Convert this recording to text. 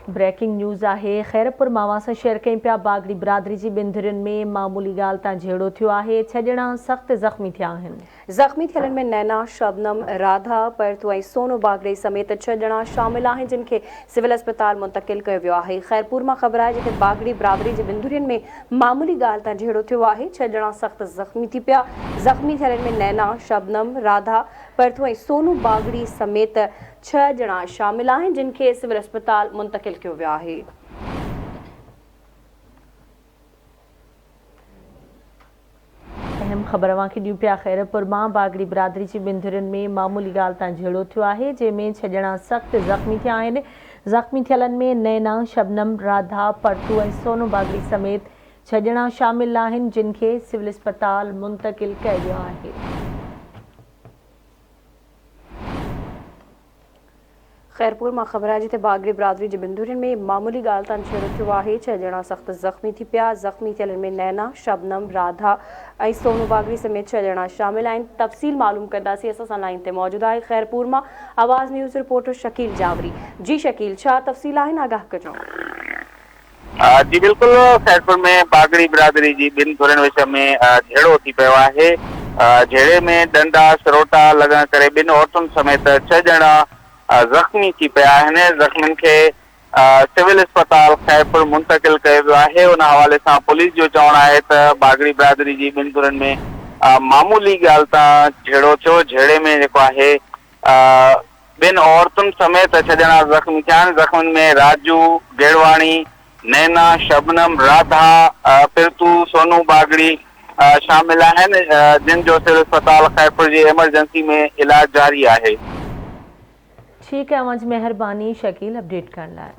Breaking news है। खैरपुर मावा से शेयर कई पिया बागड़ी बिरादरी की बिन धुरियुनि में मामूली गाल तां झेड़ो थियो आहे। 6 ॼणा सख्त ज़ख्मी थिया आहिनि। ज़ख्मी थियलनि में नैना, शबनम, राधा, परतू ऐं सोनू बागड़ी समेत 6 ॼणा शामिल आहिनि, जिन खे सिविल अस्पताल मुंतकिल कयो वियो आहे। खैरपुर मां ख़बर आहे जिथे बागड़ी बिरादरी जी बिन धुरियुनि में मामूली गाल तां झेड़ो थियो आहे। 6 ॼणा सख्त ज़ख्मी थी पिया। ज़ख्मी थियलनि में नैना, शबनम, राधा, परतू ऐं सोनू बागड़ी समेत 6 ॼणा शामिल आहिनि, जिन खे सिविल अस्पताल मुंतकिल कियो वियो आहे। अहम ख़बर वां ॾियूं पिया। खैरपुर मां बागड़ी बिरादरी जी बिन धुरियुनि में मामूली गाल तां झेड़ो थियो आहे, जंहिंमें 6 ॼणा सख्त ज़ख्मी थिया आहिनि। ज़ख्मी थियलनि में नैना, शबनम, राधा, परतू ऐं सोनू बागड़ी समेत 6 ॼणा शामिल आहिनि, जिन खे सिविल अस्पताल मुंतकिल कयो वियो आहे। खैरपुर मां ख़बर आहे जिथे बागड़ी बिरादरी जी बिन धुरियुनि में मामूली गाल तां झेड़ो थियो आहे। 6 ॼणा सख्त ज़ख्मी थी पिया। ज़ख्मी थियलनि में नैना, शबनम, राधा ऐं सोनू बागड़ी समेत 6 ॼणा शामिल आहिनि। तफ़सील मालूम कंदासीं। असां सां लाइन ते मौजूद आहे खैरपुर मां आवाज़ न्यूज़ रिपोर्टर शकील जावरी। जी शकील, छा तफ़सील आहिनि, आगाह कजो। जी बिल्कुल, खैरपुर में बागड़ी बिरादरी जी बिन धुरियुनि विच में झेड़ो थी पियो आहे। झेड़े में डंडा सरोटा लॻण करे बिन औरतुनि समेत 6 ॼणा ज़ख्मी थी पिया आहिनि। ज़ख्मियुनि खे सिविल अस्पताल खैरपुर मुंतकिल कयो वियो आहे। उन हवाले सां पुलिस जो चवणु आहे त बागड़ी बिरादरी जी बिन धुरियुनि में मामूली ॻाल्हि तां झेड़ो थियो। झेड़े में जेको आहे बिन औरतुनि समेत 6 ॼणा ज़ख्मी थिया आहिनि। ज़ख्मियुनि में राजू, गेड़वाणी, नैना, शबनम, राधा, पिरतू, सोनू बागड़ी शामिल आहिनि, जिन जो सिविल अस्पताल खैरपुर जी एमरजेंसी में इलाज जारी आहे। ठीक है, अवंज मेहरबानी शकील अपडेट करण लाइ।